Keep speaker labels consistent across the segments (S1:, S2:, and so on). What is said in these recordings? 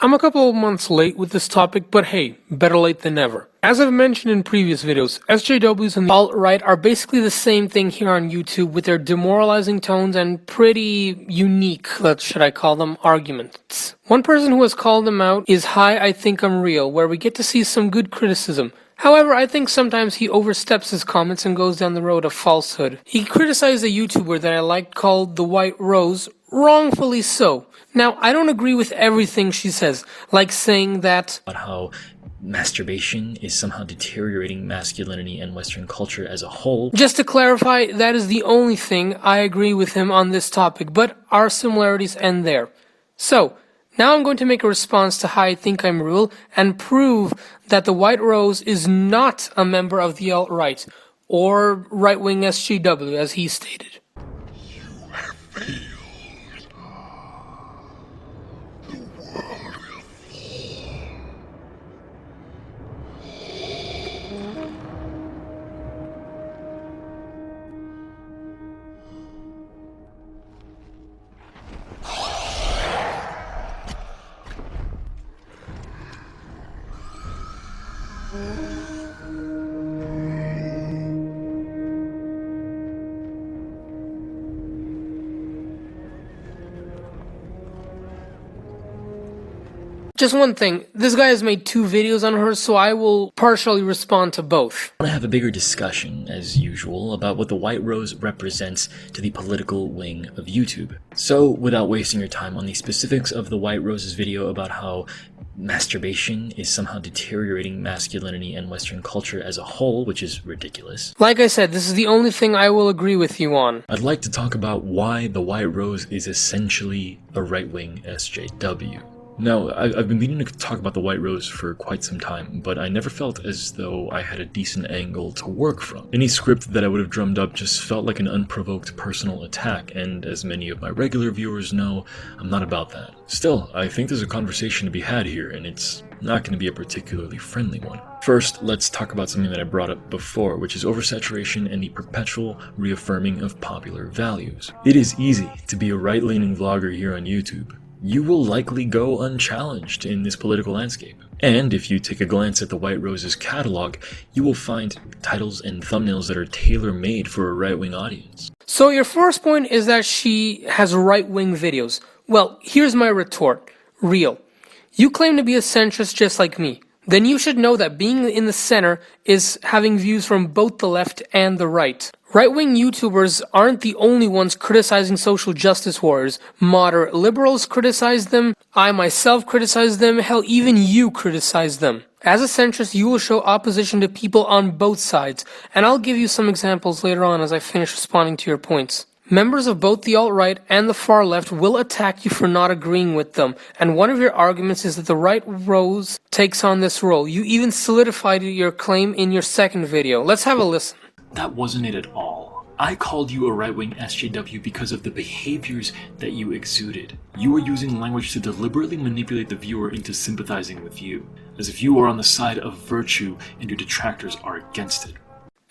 S1: I'm a couple of months late with this topic, but hey, better late than never. As I've mentioned in previous videos, SJWs and the alt-right are basically the same thing here on YouTube with their demoralizing tones and pretty unique, should I call them, arguments. One person who has called them out is Hi, I Think I'm Real, where we get to see some good criticism. However, I think sometimes he oversteps his comments and goes down the road of falsehood. He criticized a YouTuber that I liked called The White Rose, wrongfully so. Now, I don't agree with everything she says, like saying that
S2: about how masturbation is somehow deteriorating masculinity and Western culture as a whole.
S1: Just to clarify, that is the only thing I agree with him on this topic, but our similarities end there. So, now I'm going to make a response to Hi, I Think I'm Real and prove that the White Rose is not a member of the alt-right, or right-wing SJW as he stated.
S3: You have failed. The world will
S1: Just one thing, this guy has made 2 videos on her, so I will partially respond to both.
S2: I want to have a bigger discussion, as usual, about what the White Rose represents to the political wing of YouTube. So, without wasting your time on the specifics of the White Rose's video about how masturbation is somehow deteriorating masculinity and Western culture as a whole, which is ridiculous.
S1: Like I said, this is the only thing I will agree with you on.
S2: I'd like to talk about why the White Rose is essentially a right-wing SJW. Now, I've been meaning to talk about the White Rose for quite some time, but I never felt as though I had a decent angle to work from. Any script that I would have drummed up just felt like an unprovoked personal attack, and as many of my regular viewers know, I'm not about that. Still, I think there's a conversation to be had here, and it's not going to be a particularly friendly one. First, let's talk about something that I brought up before, which is oversaturation and the perpetual reaffirming of popular values. It is easy to be a right-leaning vlogger here on YouTube. You will likely go unchallenged in this political landscape. And if you take a glance at the White Rose's catalog, you will find titles and thumbnails that are tailor-made for a right-wing audience.
S1: So your first point is that she has right-wing videos. Well, here's my retort. Real. You claim to be a centrist just like me. Then you should know that being in the center is having views from both the left and the right. Right-wing YouTubers aren't the only ones criticizing social justice warriors. Moderate liberals criticize them, I myself criticize them, hell, even you criticize them. As a centrist, you will show opposition to people on both sides, and I'll give you some examples later on as I finish responding to your points. Members of both the alt-right and the far left will attack you for not agreeing with them, and one of your arguments is that the White Rose takes on this role. You even solidified your claim in your second video. Let's have a listen.
S2: That wasn't it at all. I called you a right-wing SJW because of the behaviors that you exuded. You were using language to deliberately manipulate the viewer into sympathizing with you, as if you are on the side of virtue and your detractors are against it.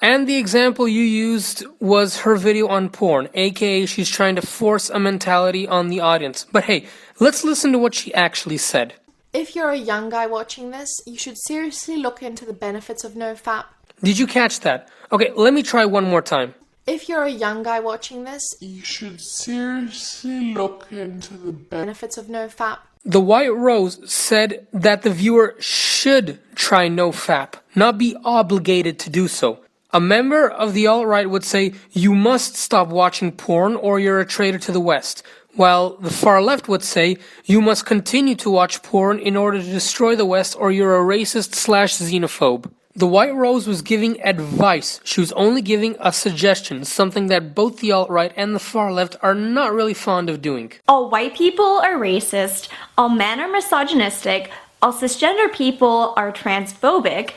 S1: And the example you used was her video on porn, aka she's trying to force a mentality on the audience. But hey, let's listen to what she actually said.
S4: If you're a young guy watching this, you should seriously look into the benefits of NoFap.
S1: Did you catch that? Okay, let me try one more time.
S4: If you're a young guy watching this,
S3: You should seriously look into the
S4: benefits of NoFap.
S1: The White Rose said that the viewer should try NoFap, not be obligated to do so. A member of the alt-right would say, you must stop watching porn or you're a traitor to the West, while the far left would say, you must continue to watch porn in order to destroy the West or you're a racist/xenophobe. The White Rose was giving advice. She was only giving a suggestion, something that both the alt-right and the far left are not really fond of doing.
S5: All white people are racist, all men are misogynistic, all cisgender people are transphobic.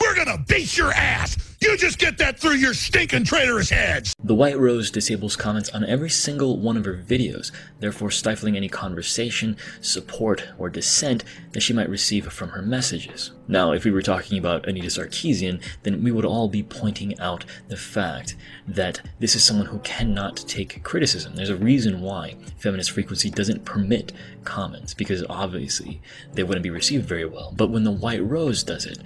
S6: We're gonna beat your ass You just get that through your stinking traitorous heads!
S2: The White Rose disables comments on every single one of her videos, therefore stifling any conversation, support, or dissent that she might receive from her messages. Now, if we were talking about Anita Sarkeesian, then we would all be pointing out the fact that this is someone who cannot take criticism. There's a reason why Feminist Frequency doesn't permit comments, because obviously they wouldn't be received very well. But when the White Rose does it,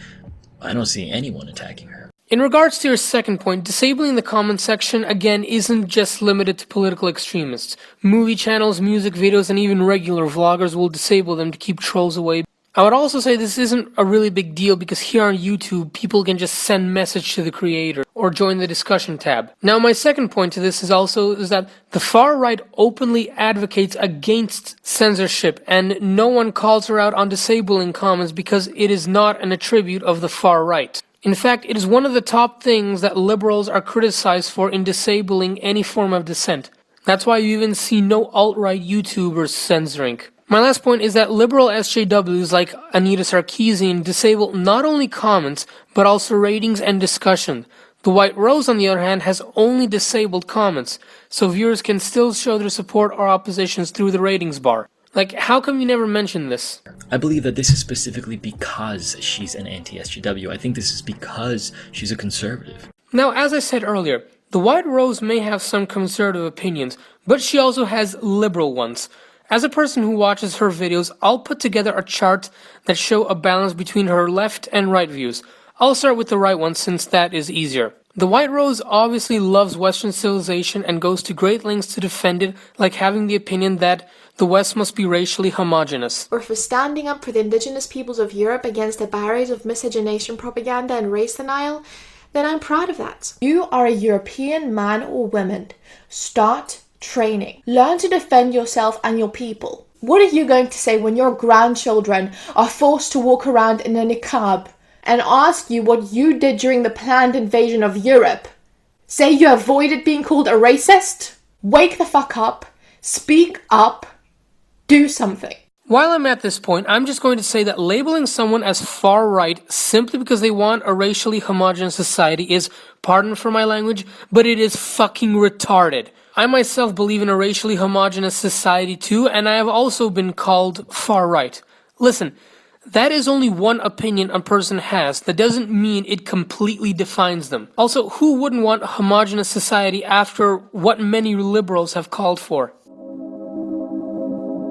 S2: I don't see anyone attacking her.
S1: In regards to your second point, disabling the comment section, again, isn't just limited to political extremists. Movie channels, music videos, and even regular vloggers will disable them to keep trolls away. I would also say this isn't a really big deal because here on YouTube, people can just send message to the creator or join the discussion tab. Now, my second point to this is that the far right openly advocates against censorship, and no one calls her out on disabling comments because it is not an attribute of the far right. In fact, it is one of the top things that liberals are criticized for in disabling any form of dissent. That's why you even see no alt-right YouTubers censoring. My last point is that liberal SJWs like Anita Sarkeesian disable not only comments, but also ratings and discussion. The White Rose, on the other hand, has only disabled comments, so viewers can still show their support or oppositions through the ratings bar. Like, how come you never mentioned this?
S2: I believe that this is specifically because she's an anti-SJW. I think this is because she's a conservative.
S1: Now, as I said earlier, the White Rose may have some conservative opinions, but she also has liberal ones. As a person who watches her videos, I'll put together a chart that show a balance between her left and right views. I'll start with the right one since that is easier. The White Rose obviously loves Western civilization and goes to great lengths to defend it, like having the opinion that the West must be racially homogenous.
S4: Or for standing up for the indigenous peoples of Europe against the barriers of miscegenation propaganda and race denial, then I'm proud of that. You are a European man or woman. Start training. Learn to defend yourself and your people. What are you going to say when your grandchildren are forced to walk around in a niqab and ask you what you did during the planned invasion of Europe? Say you avoided being called a racist? Wake the fuck up. Speak up. Do something.
S1: While I'm at this point, I'm just going to say that labeling someone as far right simply because they want a racially homogeneous society is, pardon for my language, but it is fucking retarded. I myself believe in a racially homogeneous society too, and I have also been called far right. Listen, that is only one opinion a person has. That doesn't mean it completely defines them. Also, who wouldn't want a homogeneous society after what many liberals have called for?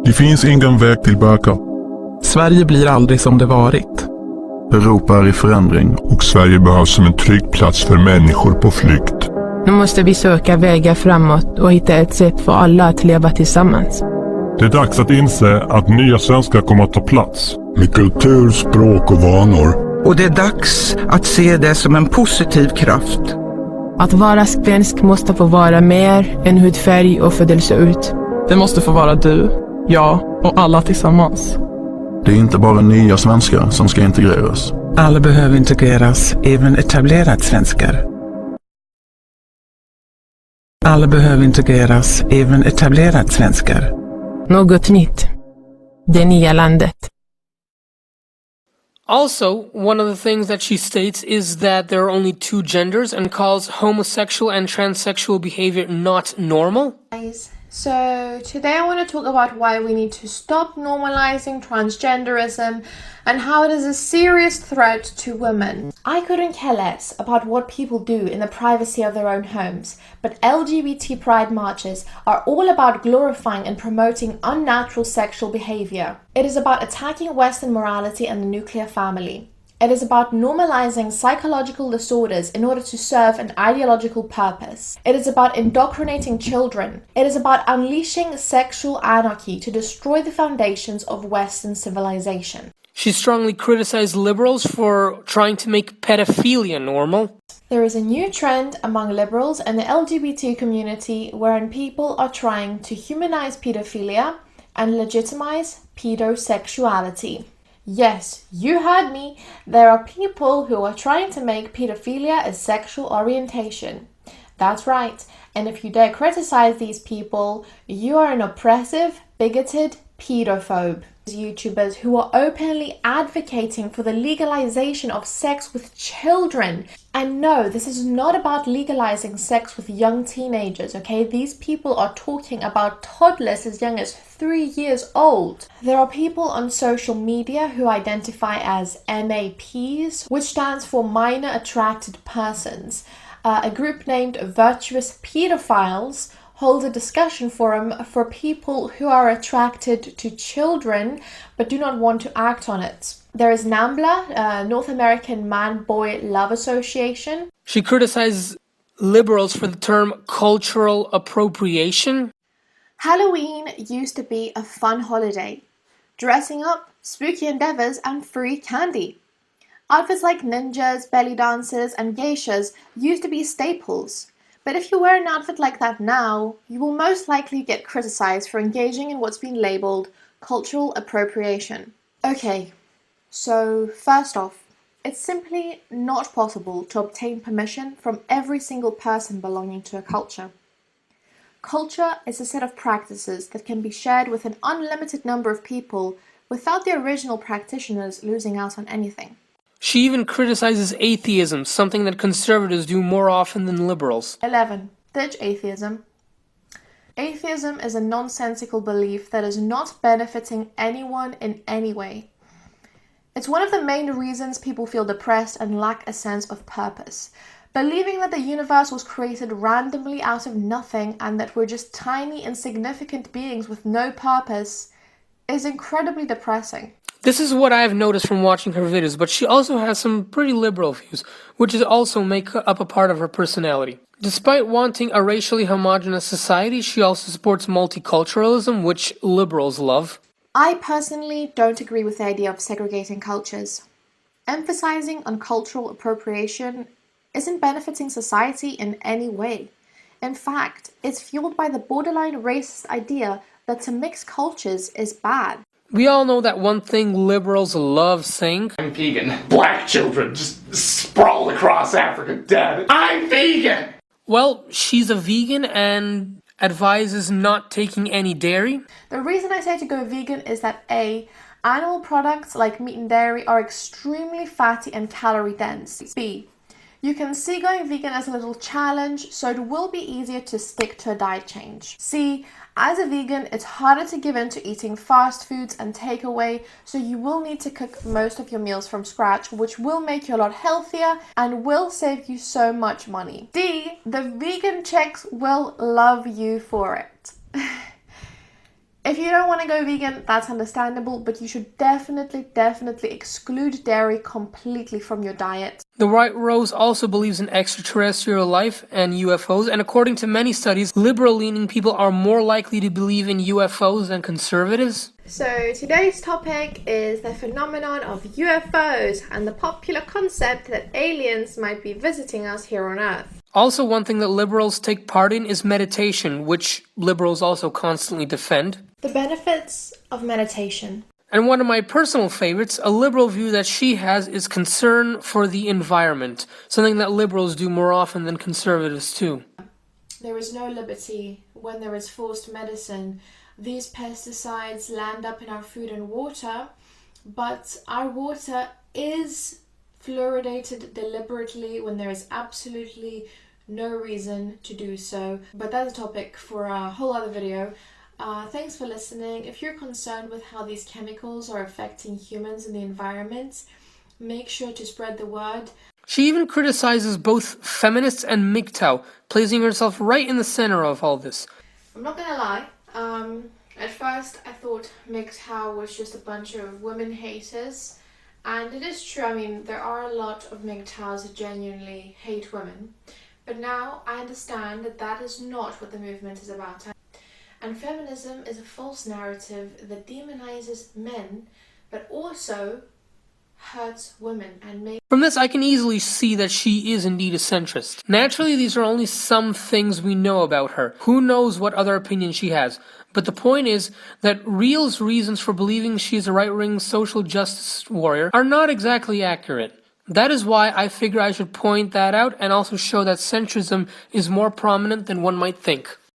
S7: Det finns ingen väg tillbaka.
S8: Sverige blir aldrig som det varit.
S7: Europa är i förändring och Sverige behövs som en trygg plats för människor på flykt.
S9: Nu måste vi söka vägar framåt och hitta ett sätt för alla att leva tillsammans.
S7: Det är dags att inse att nya svenskar kommer att ta plats. Med kultur, språk och vanor.
S10: Och det är dags att se det som en positiv kraft.
S9: Att vara svensk måste få vara mer än hudfärg och födelseort.
S8: Det måste få vara du, jag och alla tillsammans.
S7: Det är inte bara nya svenskar som ska integreras.
S10: Alla behöver integreras, även etablerade svenskar. Alla behöver integreras, även etablerade svenskar.
S9: Något nytt. Det nya landet.
S1: Also, one of the things that she states is that there are only two genders and calls homosexual and transsexual behavior not normal.
S4: So today I want to talk about why we need to stop normalizing transgenderism and how it is a serious threat to women. I couldn't care less about what people do in the privacy of their own homes, but LGBT pride marches are all about glorifying and promoting unnatural sexual behavior. It is about attacking Western morality and the nuclear family. It is about normalizing psychological disorders in order to serve an ideological purpose. It is about indoctrinating children. It is about unleashing sexual anarchy to destroy the foundations of Western civilization.
S1: She strongly criticized liberals for trying to make pedophilia normal.
S4: There is a new trend among liberals and the LGBT community wherein people are trying to humanize pedophilia and legitimize pedosexuality. Yes, you heard me. There are people who are trying to make pedophilia a sexual orientation. That's right. And if you dare criticize these people, you are an oppressive, bigoted, pedophobe. YouTubers who are openly advocating for the legalization of sex with children. And no, this is not about legalizing sex with young teenagers, okay? These people are talking about toddlers as young as 3 years old. There are people on social media who identify as MAPs, which stands for Minor Attracted Persons. A group named Virtuous Pedophiles holds a discussion forum for people who are attracted to children but do not want to act on it. There is NAMBLA, North American Man-Boy Love Association.
S1: She criticizes liberals for the term cultural appropriation.
S4: Halloween used to be a fun holiday. Dressing up, spooky endeavors, and free candy. Outfits like ninjas, belly dancers, and geishas used to be staples. But if you wear an outfit like that now, you will most likely get criticized for engaging in what's been labeled cultural appropriation. Okay, so first off, it's simply not possible to obtain permission from every single person belonging to a culture. Culture is a set of practices that can be shared with an unlimited number of people without the original practitioners losing out on anything.
S1: She even criticizes atheism, something that conservatives do more often than liberals.
S4: 11. Ditch atheism. Atheism is a nonsensical belief that is not benefiting anyone in any way. It's one of the main reasons people feel depressed and lack a sense of purpose. Believing that the universe was created randomly out of nothing and that we're just tiny, insignificant beings with no purpose is incredibly depressing.
S1: This is what I have noticed from watching her videos, but she also has some pretty liberal views, which is also make up a part of her personality. Despite wanting a racially homogenous society, she also supports multiculturalism, which liberals love.
S4: I personally don't agree with the idea of segregating cultures. Emphasizing on cultural appropriation isn't benefiting society in any way. In fact, it's fueled by the borderline racist idea that to mix cultures is bad.
S1: We all know that one thing liberals love saying.
S3: I'm vegan. Black children just sprawled across Africa dead. I'm vegan!
S1: Well, she's a vegan and advises not taking any dairy.
S4: The reason I say to go vegan is that A, animal products like meat and dairy are extremely fatty and calorie dense. B, you can see going vegan as a little challenge, so it will be easier to stick to a diet change. C, as a vegan, it's harder to give in to eating fast foods and takeaway, so you will need to cook most of your meals from scratch, which will make you a lot healthier and will save you so much money. D, the vegan chicks will love you for it. If you don't want to go vegan, that's understandable, but you should definitely exclude dairy completely from your diet.
S1: The White Rose also believes in extraterrestrial life and UFOs, and according to many studies, liberal-leaning people are more likely to believe in UFOs than conservatives.
S4: So today's topic is the phenomenon of UFOs and the popular concept that aliens might be visiting us here on Earth.
S1: Also, one thing that liberals take part in is meditation, which liberals also constantly defend.
S4: The benefits of meditation.
S1: And one of my personal favorites, a liberal view that she has, is concern for the environment, something that liberals do more often than conservatives too.
S4: There is no liberty when there is forced medicine. These pesticides land up in our food and water, but our water is fluoridated deliberately when there is absolutely no reason to do so. But that's a topic for a whole other video. Thanks for listening. If you're concerned with how these chemicals are affecting humans and the environment, make sure to spread the word.
S1: She even criticizes both feminists and MGTOW, placing herself right in the center of all this.
S4: I'm not gonna lie, at first I thought MGTOW was just a bunch of women haters, and it is true. I mean, there are a lot of MGTOWs that genuinely hate women, but now I understand that that is not what the movement is about. And feminism is a false narrative that demonizes men, but also hurts women and makes...
S1: From this, I can easily see that she is indeed a centrist. Naturally, these are only some things we know about her. Who knows what other opinions she has? But the point is that Real's reasons for believing she is a right-wing social justice warrior are not exactly accurate. That is why I figure I should point that out and also show that centrism is more prominent than one might think.